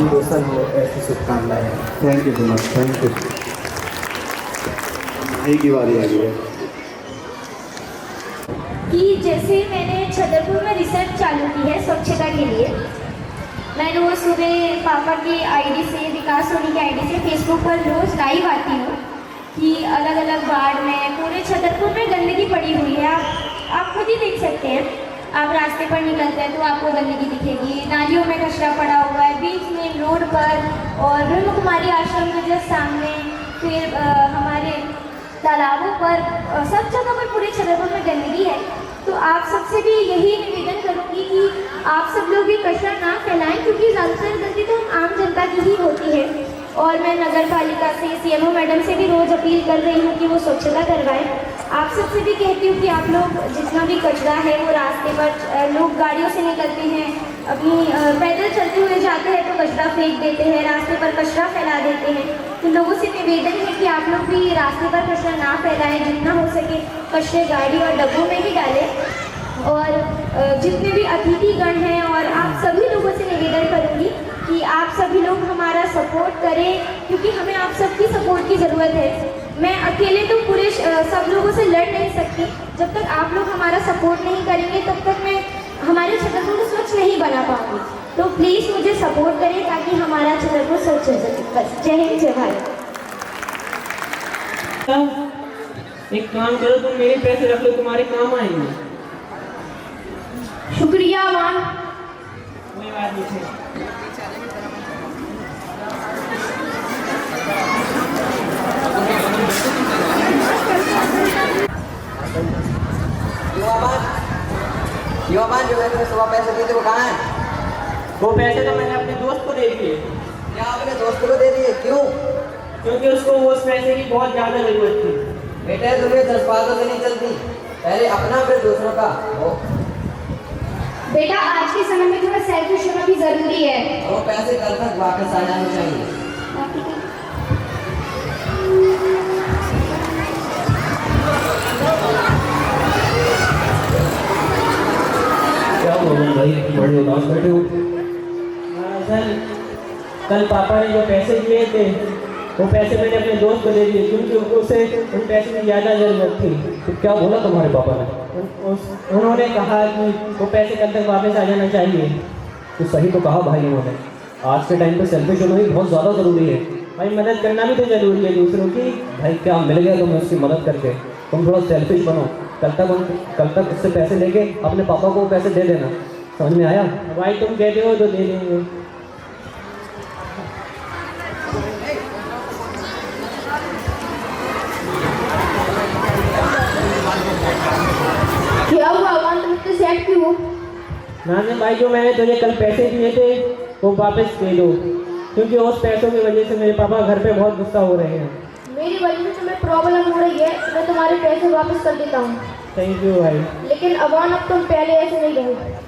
नाम रोशन हो, ऐसी शुभकामनाएं। Thank you so much, thank you. एक ही बारी आ गई है कि जैसे मैंने छतरपुर में रिसर्च चालू की है स्वच्छता के लिए। मैं रोज़ सुबह पापा की आईडी से, विकास सोनी की आईडी से फेसबुक पर रोज़ लाइव आती हूँ कि अलग अलग वार्ड में पूरे छतरपुर में गंदगी पड़ी हुई है। आप खुद ही देख सकते हैं, आप रास्ते पर निकलते हैं तो आपको गंदगी दिखेगी। नालियों में कचरा पड़ा हुआ है, बीच में रोड पर, और ब्रह्म कुमारी आश्रम के जस्ट सामने, फिर हमारे तालाबों पर, सब जगह पर पूरे छतरपुर में गंदगी है। तो आप सबसे भी यही निवेदन करूंगी कि आप सब लोग भी कचरा ना फैलाएं, क्योंकि ज़्यादातर गलती तो आम जनता की ही होती है। और मैं नगर पालिका से, सीएमओ मैडम से भी रोज़ अपील कर रही हूँ कि वो स्वच्छता करवाएं। आप सबसे भी कहती हूँ कि आप लोग जितना भी कचरा है वो रास्ते पर, लोग गाड़ियों से निकलते हैं, अपनी पैदल चलते हुए जाते हैं तो कचरा फेंक देते हैं, रास्ते पर कचरा फैला देते हैं। तो लोगों से निवेदन है कि आप लोग भी रास्ते पर कचरा ना फैलाएं, जितना हो सके कचरे गाड़ी और डब्बों में ही डालें। और जितने भी अतिथिगण हैं और आप सभी लोगों से निवेदन करूँगी कि आप सभी लोग हमारा सपोर्ट करें, क्योंकि हमें आप सबकी सपोर्ट की ज़रूरत है। मैं अकेले तो पूरे सब लोगों से लड़ नहीं सकती। जब तक आप लोग हमारा सपोर्ट नहीं करेंगे तब तक मैं हमारे छतरपुर को स्वच्छ नहीं बना पाऊंगी। तो प्लीज़ मुझे सपोर्ट करें ताकि हमारा छतरपुर स्वच्छ हो सके। बस, जय हिंद, जय भारत। एक काम करो, तुम मेरे पैसे रख लो, तुम्हारे काम आएंगे। शुक्रिया मान। कोई बात नहीं है। युवाबान जो है तुम्हें सुबह पैसे दिए थे वो कहाँ है? वो पैसे तो मैंने अपने दोस्त को दे दिए। क्या आपने दोस्त को दे दिए? क्यों? क्योंकि उसको उस पैसे की बहुत ज़्यादा ज़रूरत थी। बेटा तुम्हें जज्बातों से नहीं चलती, पहले अपना फिर दूसरों का हो। बेटा आज के समय में थोड़ा सेल्फिश होना भी जरूरी है। वो पैसे कल तक वापस आ जाने चाहिए। क्या बोलूं भाई, बड़े उदास बैठे हो। सर, कल पापा ने जो पैसे दिए थे वो पैसे मैंने अपने दोस्त को दे दिए, क्योंकि उसे उन पैसे की ज़्यादा ज़रूरत थी। तो क्या बोला तुम्हारे पापा ने? उन्होंने कहा कि वो पैसे कल तक वापस आ जाना चाहिए। तो सही तो कहा भाई उन्होंने। आज के टाइम पे सेल्फिश होना भी बहुत ज़्यादा ज़रूरी है भाई, मदद करना भी तो ज़रूरी है दूसरों की। भाई। क्या मिल गया तुम्हें उसकी मदद करके? तुम थोड़ा सेल्फिश बनो। कल तक उससे पैसे लेके अपने पापा को पैसे दे देना। समझ में आया? भाई तुम कहते हो तो दे देंगे। क्या हुआ मान, तुम इतने सैड क्यों हो? नाने भाई, जो मैंने तुझे कल पैसे दिए थे वो वापस दे दो, क्योंकि उस पैसों की वजह से मेरे पापा घर पे बहुत गुस्सा हो रहे हैं। मेरी वजह से तुम्हें प्रॉब्लम हो रही है, मैं तुम्हारे पैसे वापस कर देता हूँ। थैंक यू भाई। लेकिन अबान अब तुम पहले ऐसे नहीं रहोगे।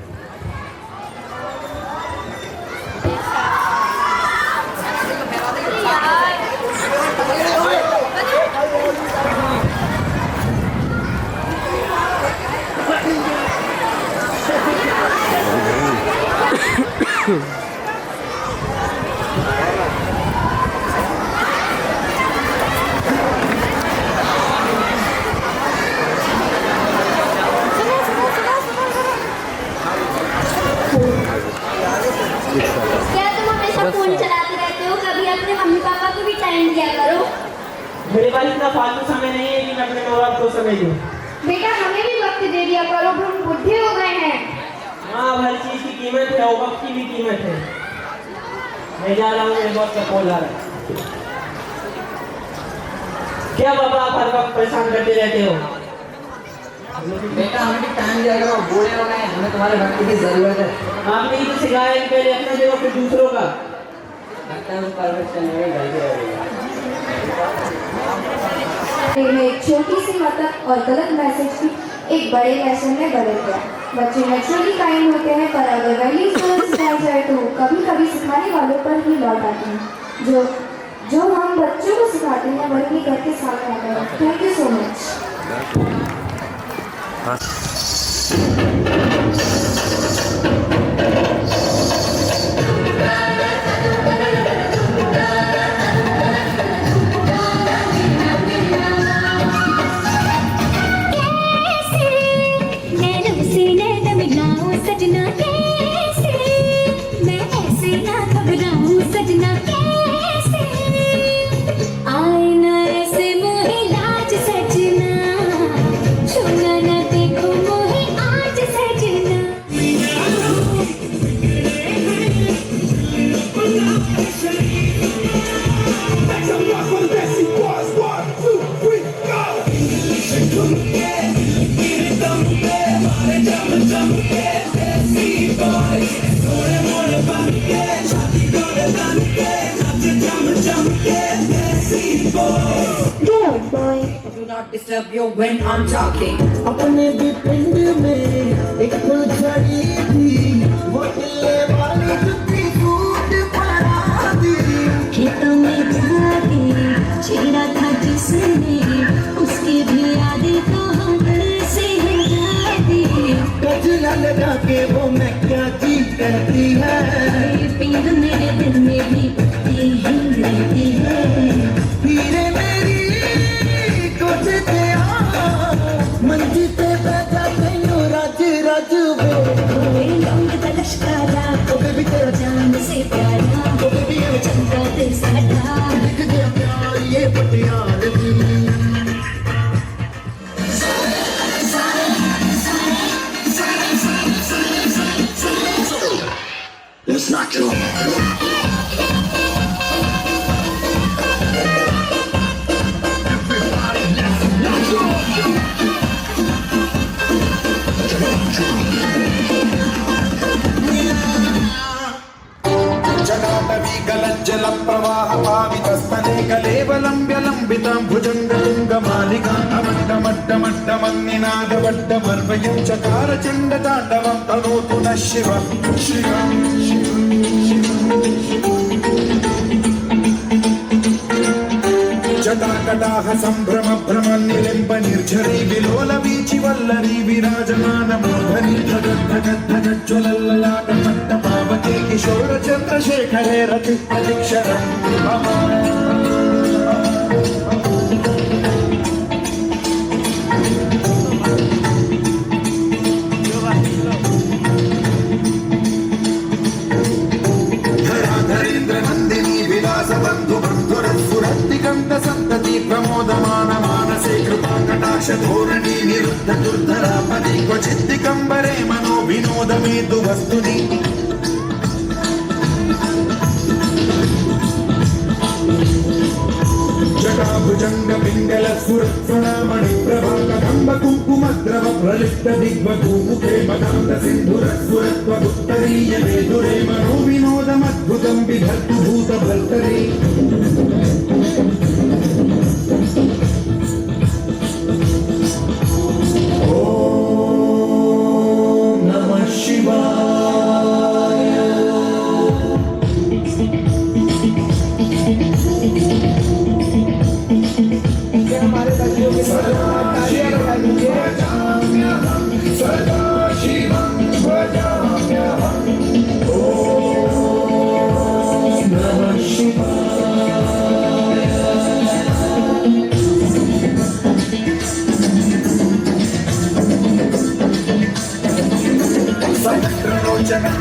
मेरे पास इतना फालतू समय नहीं है कि मैं अपने माँ बाप को समय दूँ। बेटा हमें भी वक्त दे दिया करो, हम बुढ़े हो गए हैं। हाँ, हर चीज़ की कीमत है और वक्त की भी कीमत है। मैं जा रहा हूँ, मेरे बॉस का कॉल आ रहा है। क्या बाबा आप हर वक्त परेशान करते रहते हो? बेटा हमें भी टाइम दिया करो, बूढ़े हो गए, हमें तुम्हारे भक्ति की जरूरत है। आपने ही तो सिखाया कि पहले अपना देखो फिर दूसरों का। लगता है उस परवरिश में गलती हो गई है। एक छोटी सी मतलब और गलत मैसेज की एक बड़े लेसन में बदल गया। बच्चे नेचुरली काइंड होते हैं, पर अगर वैल्यूज गलत सिखाई जाए तो कभी कभी सिखाने वालों पर ही लौट आते हैं। जो हम बच्चों को सिखाते हैं वही घर के सामने आता है। Thank you so much. रहूं सजना कैसे, आए ना ऐसे मोहे लाज सजना, छूना न देखो मोहे आज सजना। Good boy. Do not disturb you when I'm talking. अपने भी पिंड में एक फुलझड़ी थी, वो टिल्ले वाली जुत्ती टूट पड़ा दी। खेतों में जाके छेड़ा था जिसने, उसकी भी यादें तो हमसे हटा दी। गजला लगा के वो मैं क्या जी करती है, पिंड मेरे दिल में भी बत्ती ही रहती है। हीरे मेरी कोठे पे आ, मंजी पे बैठा तेनू राज राज वे। कोई लौंग दा लश्कारा, ओ बेबी तेरा जान से प्यारा, ओ बेबी ये चंगा दिल साडा। दिख गया प्यार ये पटियाल की। It's not true. जलाटवीगलज्जलं प्रवाहपावितस्तने कलेवलम्ब्यलम्बितां भुजङ्गतुङ्गमालिकां अमड्डमड्डमड्डमन्निनादवड्डमर्वयं चकार चण्डताण्डवं तनोतु नः शिवः शिवं जटाकटाह सम्भ्रम भ्रमन् निलिम्ब निर्झरी विलोल वीचि वल्लरी विराजमान मूर्धनि धगद्धगद्धगज्ज्वलल्ललाट मट्ट पावके किशोर चन्द्रशेखरे रति अतिक्षरम् धराधरेन्द्र नन्दिनी विलास बन्धु बन्धुरस्फुरत्तिकन्त सन्तति प्रमोदमान मानसे कृपाकटाक्ष धोरणी निरुद्ध दुर्धरापदि क्वचिद्दिगम्बरे मनो विनोद मेतु वस्तुनि जटाभुजंग पिंगल सुरत्सणामणि प्रभा कदम्ब कुंकुमद्रव प्रलिप्त दिग्वधूमुखे मदान्त सिन्धुरस्फुरत्व उत्तरीय मेधुरे मनो विनोदमद्भुतं बिभर्तु भूतभर्तरे ओम नमः शिवाय।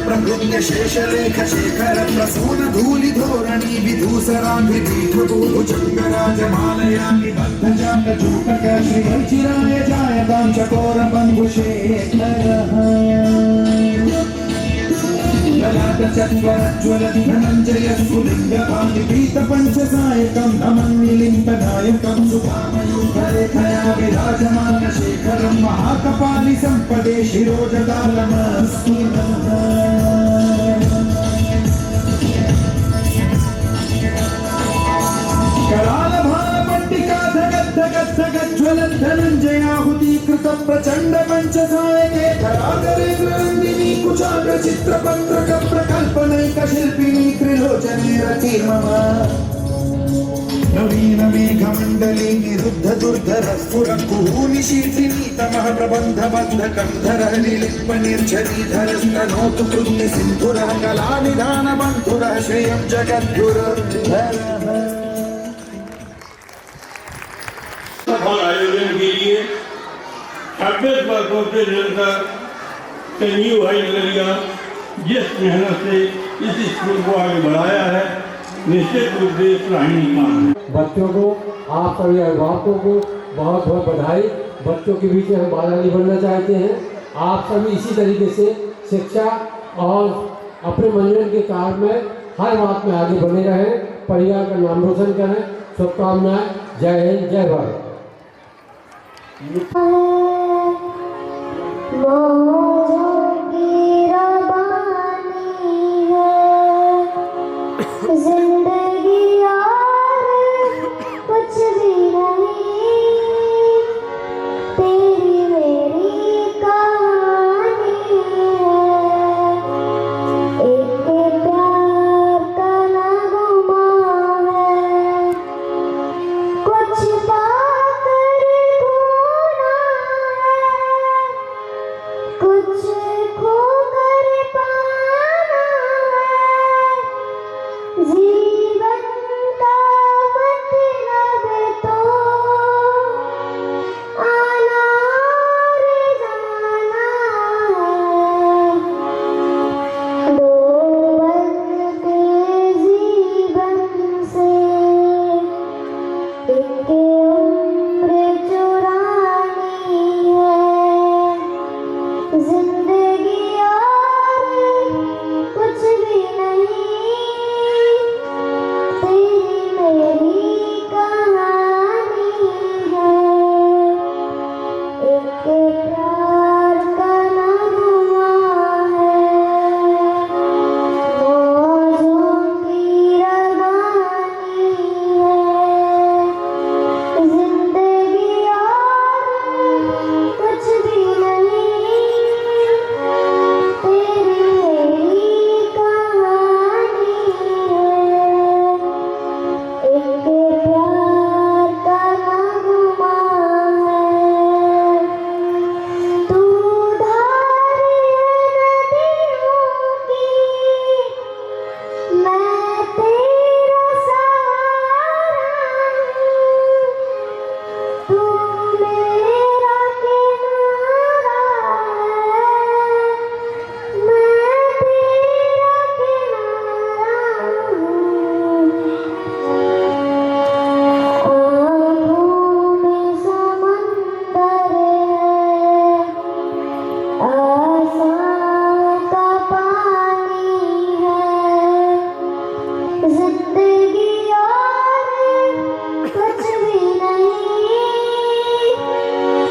प्रभृत्य शेषलेख शेखर प्रसून धूलि धोरणी विधूसराभिभूभुजंगराजमालयानि बद्धजात चूटक श्रीचिराय जायतां चकोर बन्धुशेखरः ललाट चत्वरज्वल धनञ्जय स्फुलिङ्गपाणि पीतपञ्चसायकं नमन्निलिम्बनायकं सुभामयूखरेखया विराजमान शेखरं महाकपालि सम्पदे शिरोजटालमस्तिनः करालभारपट्टिका धगद्धगद्धगज्ज्वलन् धनञ्जयाहुतीकृतं प्रचण्ड पञ्चसायके धराधरेन्द्रनन्दिनी कुचाग्र चित्रपत्रक प्रकल्पनैक शिल्पिनी त्रिलोचने रतिर्मम नवीन मेघमण्डली निरुद्ध दुर्धर स्फुर कुहूनि शीर्षिनी तमः प्रबन्ध बन्धकं धरः निलिम्ब निर्झरीधर स्तनोतु कृत्य सिन्धुरः कलानिधान बन्धुरः श्रियं जगद्गुरुर्धरः। आयोजन के लिए 26 वर्षों से निरंतर संजीव भाई नगरिया जिस मेहनत से इस स्कूल को आगे बढ़ाया है, निश्चित रूप से सराहनीय काम है। बच्चों को, आप सभी अभिभावकों को बहुत बहुत बधाई। बच्चों के बीच में हम बाधा नहीं बनना चाहते हैं। आप सभी इसी तरीके से शिक्षा और अपने मनोरंजन के कार्य में हर बात में आगे बने रहें, परिवार का नाम रोशन करें। शुभकामनाएं। जय हिंद, जय भारत। जिंदगी यार कुछ भी नहीं, तेरी मेरी कहानी है। एक प्यार का नगमा है, कुछ पाकर खोना है, कुछ खोकर पाना है। जीवन का मतलब तो आना और जाना है। दो पल के जीवन से एक उम्र चुरानी है। जिंदगी यार कुछ भी नहीं, तेरी मेरी कहानी है। एक प्यार का नगमा है, मौजों की रवानी है। जिंदगी यार कुछ भी नहीं, तेरी मेरी कहानी है। एक प्यार का नगमा है। तू धार नदियों की, मैं तेरा सहारा हूँ। तू मेरा किनारा है, मैं तेरा किनारा हूँ। आँखों में समंदर है, आसां का पानी है। जिंदगी यार कुछ भी नहीं,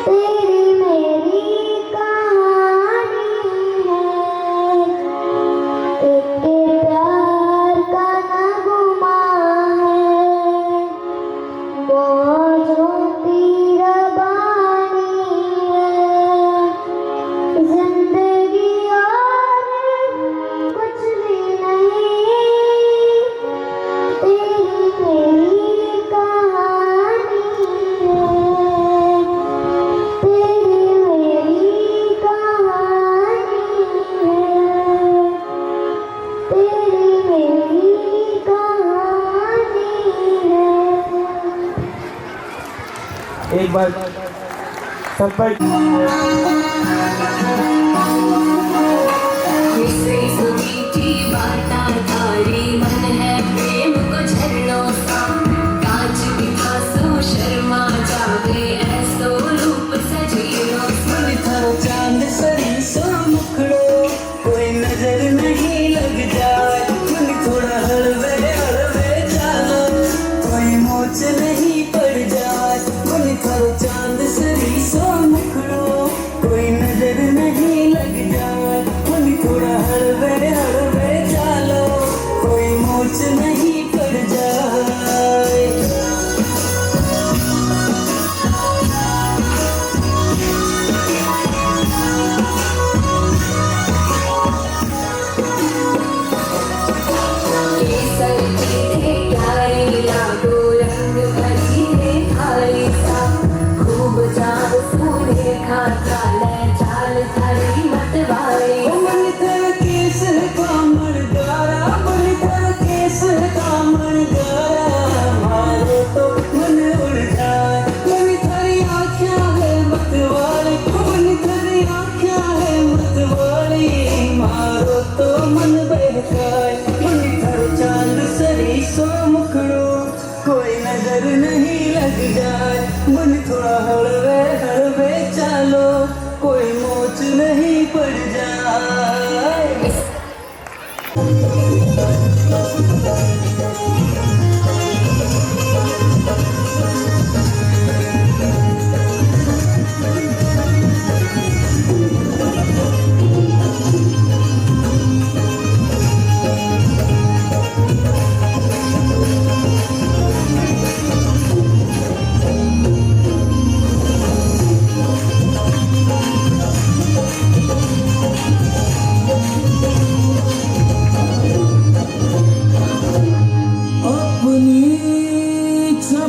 तेरी मेरी कहानी है। एक प्यार का नगमा है, मौजों की रवानी है। जिंदगी यार कुछ भी नहीं, तेरी मेरी कहानी है। तेरी मेरी कहानी है, तेरी मेरी कहानी है। एक बार सब पर मन है प्रेम को झरनों सा, कांच पिकासो शर्मा जावे ऐसो रूप सजीलो। मन थारो चांद सरी सो मुखड़ो, कोई नजर नहीं लग जाए। मन थोड़ा हलवे हलवे चालो, कोई मोच नहीं पड़ जाए। मन थारो चांद सरी सो मुखड़ो, कोई नजर नहीं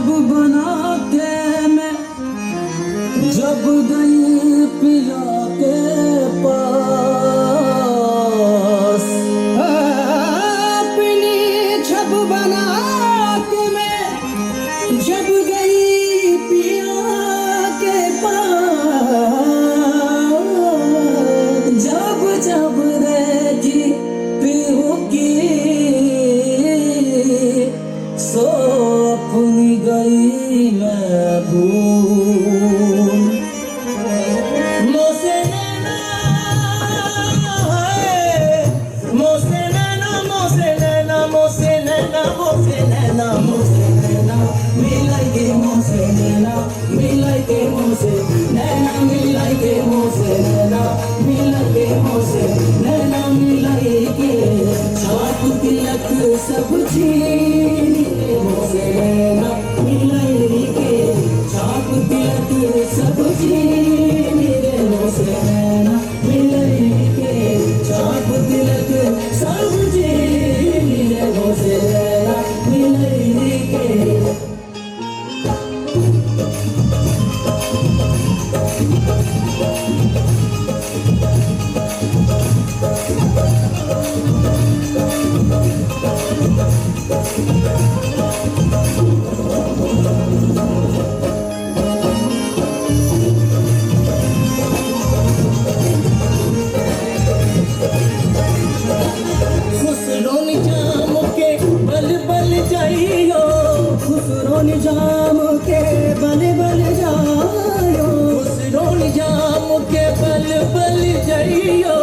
जब बना के मैं जब गई पिया के पास अपनी छब बना के मैं जब गई पिया के पास जब जब देखी पीहू की सो अपनी गई मैं भूल मोसे नैना मोसे नैना मोसे नैना मोसे नैना मोसे नैना मोसे नैना मिलाई के मोसे नैना मिलाई के मोसे नैना मिलाई के मोसे नैना मिलाई के मोसे नैना मिलाई के छाप तिलक सब छीन के मोसे नैना मिलाई के छाप तिलक सब छीन के मोसे नैना मिलाई के छाप तिलक सब छीन के मोसे नैना मिलाई के खुसरो निजाम के बल बल जाइयो खुसरो निजाम के बल बल जाइयो खुसरो निजाम के बल बल जाइयो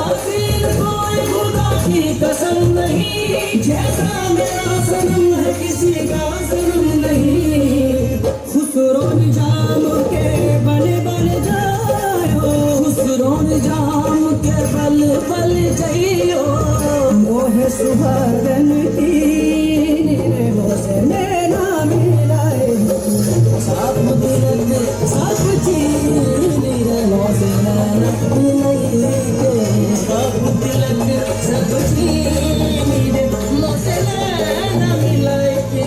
हसीन कोई खुदा की कसम नहीं जैसा मेरा सनम है किसी का सनम नहीं खुसरो निजाम के बल बल जाइयो खुसरो निजाम के बल बल जाइयो मोहे सुहागन की नीरे मोसे नैना मिलाए साथ मुदरत सब चीज नीरे मोसे नैना मिलाए के साथ मुदरत सब चीज नीरे मोसे नैना मिलाए के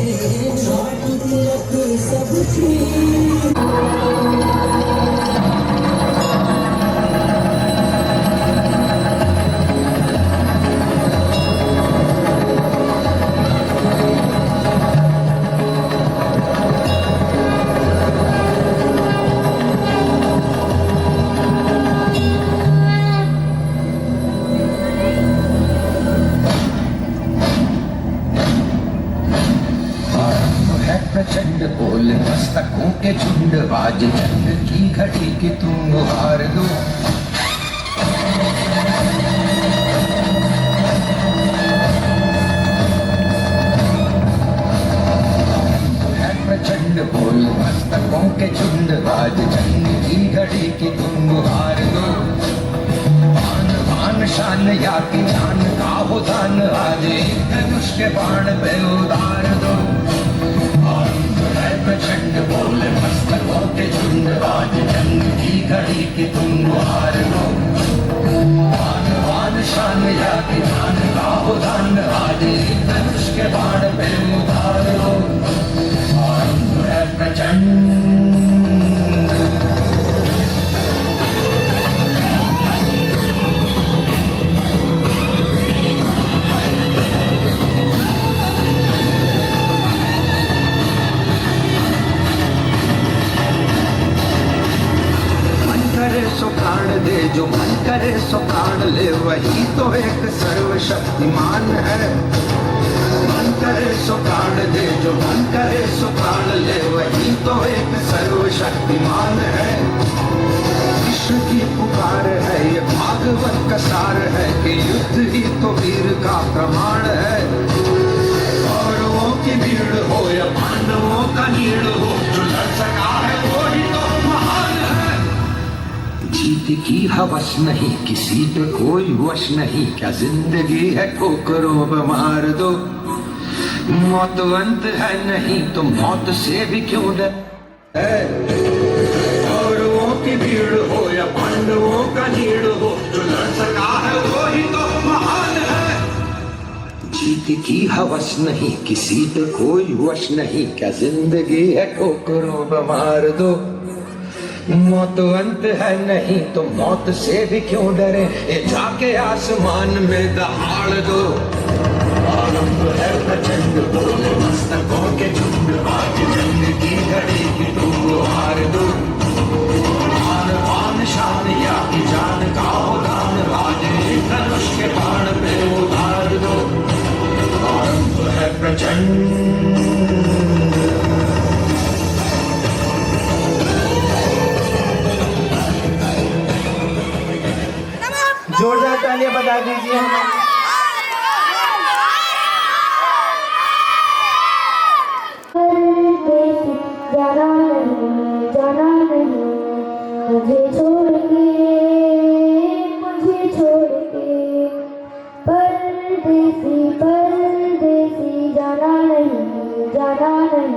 साथ मुदरत सब चीज है प्रचंड बोल मस्तकों के झुंड आज चंद की घड़ी की तुम गुहार दो है प्रचंड बोल मस्तकों के झुंड आज चंद की घड़ी की तुम गुहार दो आन बान शान या की जान का हो दान आज एक धनुष के बाण पे उतार दो प्रचंड बोल मस्तकों के झुंड आज जंग की घड़ी की तुम गुहार लो आन बान शान या की जान का हो दान आज धनुष के बाण पे उतार लो आरंभ है प्रचंड सो प्राण दे जो मन करे सो प्राण ले वही तो एक सर्वशक्तिमान है मन करे सो प्राण दे जो मन करे सो प्राण ले वही तो एक सर्वशक्तिमान है विश्व की पुकार है ये भागवत का सार है कि युद्ध ही तो वीर का प्रमाण है कौरवों की भीड़ हो या पांडवों का नीड़ हो जो लड़ सका है वो ही तो महान है जीत की हवस नहीं किसी पे कोई वश नहीं क्या जिंदगी है ठोकरों पे मार दो मौत अंत है नहीं तो मौत से भी क्यों डर कौरवों की भीड़ हो या पांडवों का नीड़ हो जो लड़ सका है वो ही तो महान है जीत की हवस नहीं, किसी पे कोई वश नहीं, क्या जिंदगी है ठोकरों पे मार दो। मौत अंत है नहीं तो मौत से भी क्यों डरे, ये जाके आसमान में दहाड़ दो। आरंभ है प्रचंड बोले मस्तकों के झुंड, आज जंग की घड़ी की तुम हार दो। मान पान शान या की जान का उदान, आज एक धनुष के बाण पे उतार दो। आरंभ है प्रचंड। जोरदार तालियां बजा दीजिए हमें। जाना नहीं मुझे छोड़ के परदेसी जाना नहीं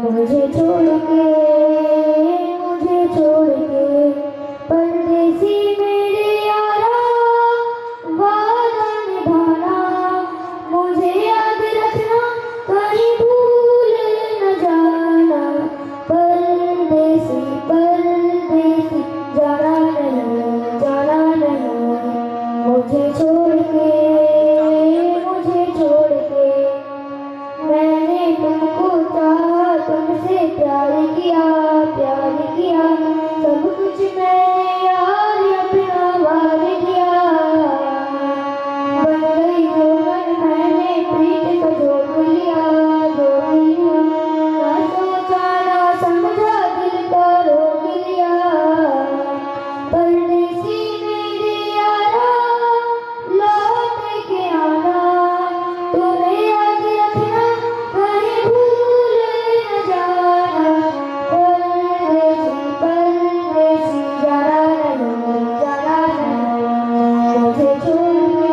मुझे छोड़ के परदेसी मेरे यारा वादा निभाना, मुझे याद रखना कहीं भूल न जाना। परदेसी जाना नहीं मुझे छोड़ के मैंने तुमको चाहा, तुमसे प्यार किया सब कुछ मैंने यार अपना वार दिया। बन गई जो मन मैंने प्रीत को जोड़ लिया ना सोचा ना समझा दिल को रोक लिया। परदेसी मेरे यारा लौट के आना, तुम्हें याद रखना कहीं भूल न जाना। परदेसी जाना नहीं मुझे छोड़ के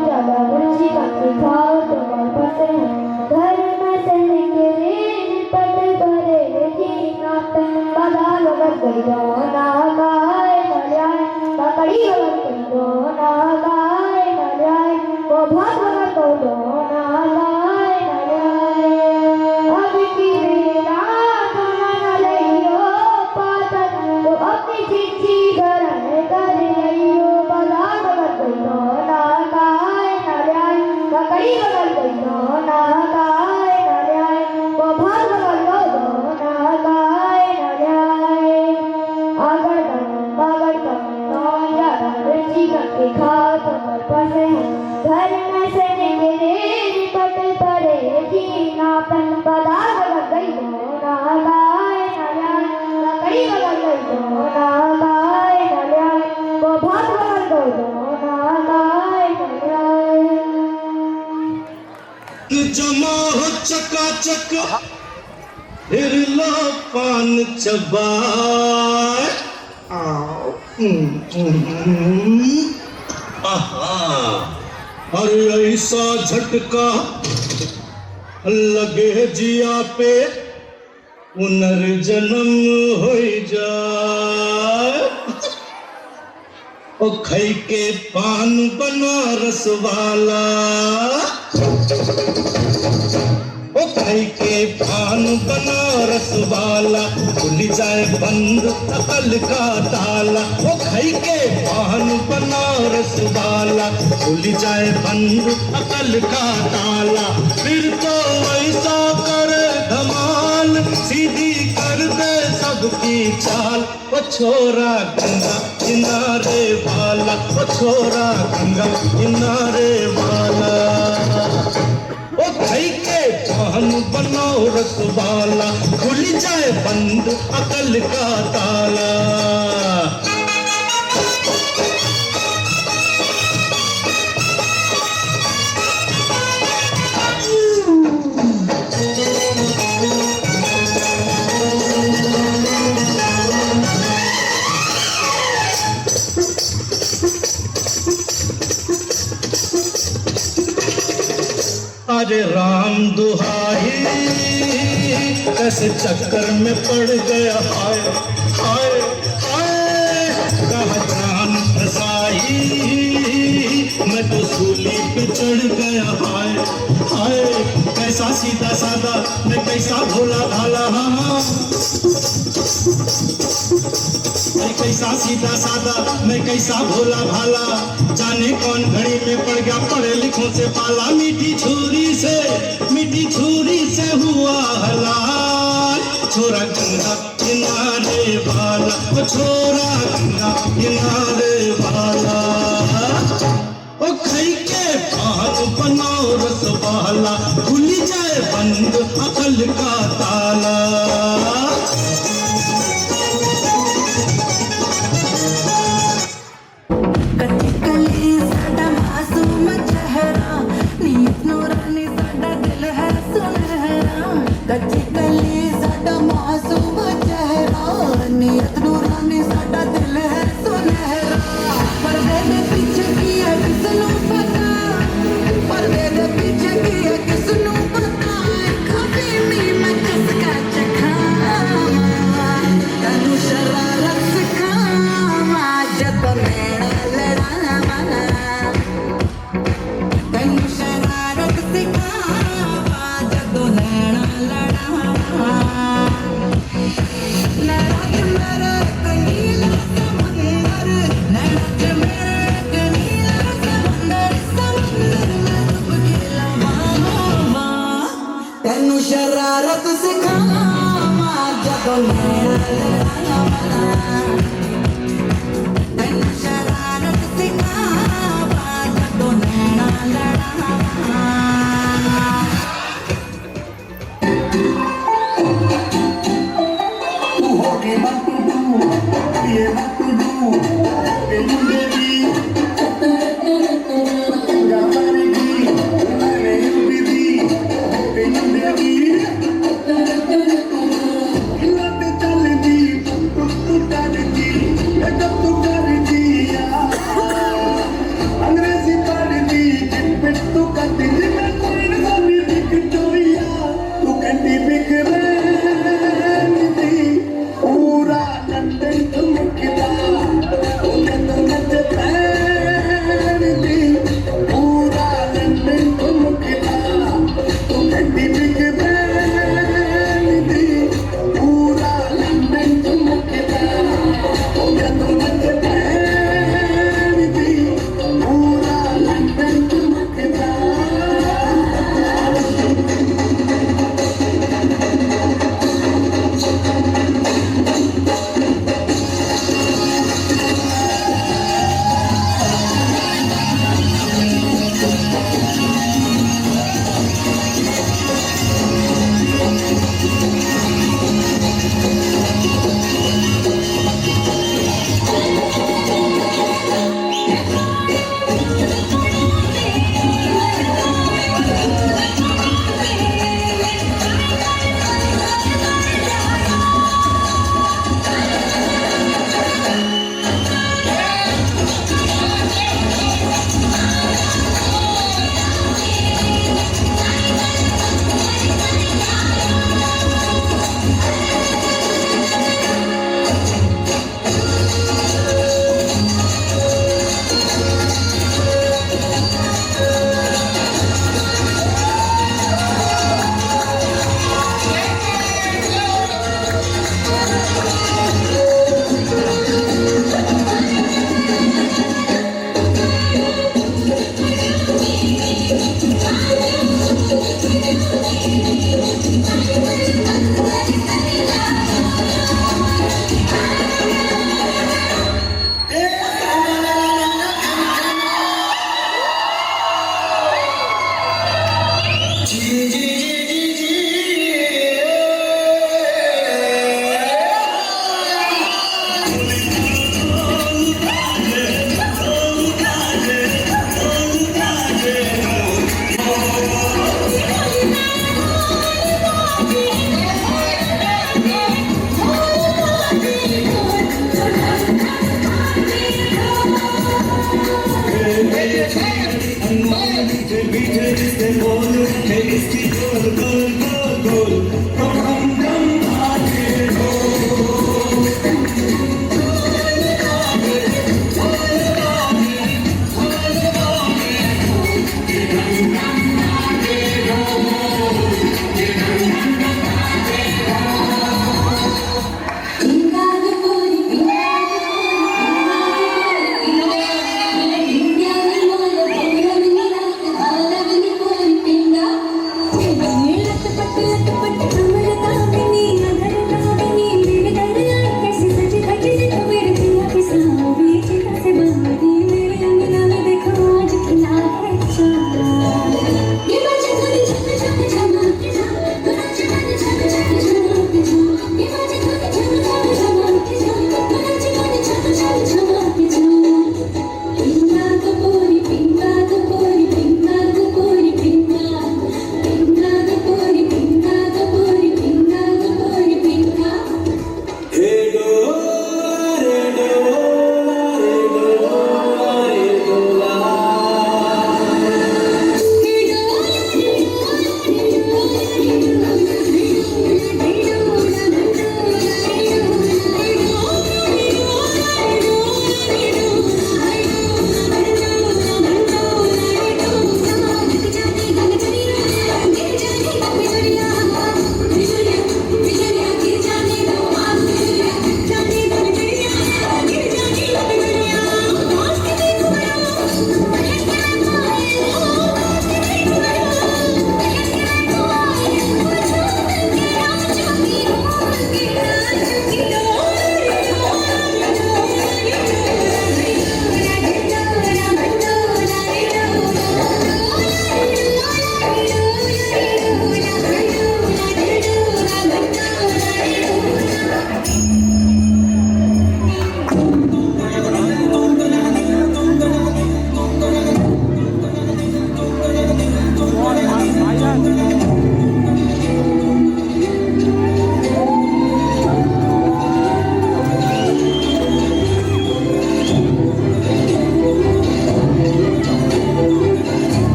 ज्यादा मुर्ची का खाओ तुम्हारे पास है घर में से निकले पट भरे जीना बदा लग गई ना गाय न जाए पकड़ी लग गई ना गाय न जाए वो भाग लग दो ना गाय न जाए। अब की मेरा खाना न लियो पातन तो अपनी चिट्ठी घर कर लियो बदा लग गई ना गाय न जाए पकड़ी लग गई ना गाय न जाए वो भाग लग दो ना गाय न जाए। अगर मिर्ची करके खाओ तुम्हारे पास है घर में से निकले पट पड़े जीना पन बदा लग गई ना गाय न जाए लकड़ी लग गई ना गाय न जाए वो भाग लग दो ना गाय न जाए। कि जमा हो चकाचक फिर लो पान चबाए। अरे ऐसा झटका लगे जिया पे पुनर्जन्म हो जाए। ओ खई के पान बनारस वाला, ओ खाई के पान बनारस वाला खुल जाए बंद अकल का ताला। ओ खाई के पान बनारस वाला खुल जाए बंद अकल का ताला। फिर तो ऐसा करे धमाल सीधी कर दे सबकी चाल। ओ छोरा गंगा किनारे वाला, ओ छोरा गंगा किनारे वाला। ओ खाई के पान बनारस वाला खुल जाए बंद अकल का ताला। अरे राम दुहाई कैसे चक्कर में पड़ गया हाय हाय हाय कहाँ जान फसाई मैं तो सूली पे चढ़ गया हाय हाय कैसा सीधा सादा मैं कैसा भोला भाला हाँ मैं कैसा सीधा सादा मैं कैसा भोला भाला जाने कौन घड़ी में पड़ गया पढ़े लिखों से पाला मीठी छुरी से हुआ हलाल छोरा गंगा किनारे वाला ओ छोरा गंगा किनारे वाला ओ खई के पान बनाओ रस वाला खुल जाए बंद अकल का ताला शरारत सिखावा जदों तैनू शरारत सिखावा जदों नैना लड़ावा तू होगी मत तू ये मत तू तेनू बेबी पूरा नंदन तुम किदा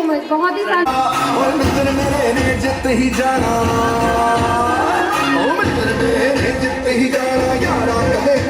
मच, बहुत ही और मित्र मेरे ने जित ही जाना, ओ मित्र मेरे जित ही जाना यारा कदे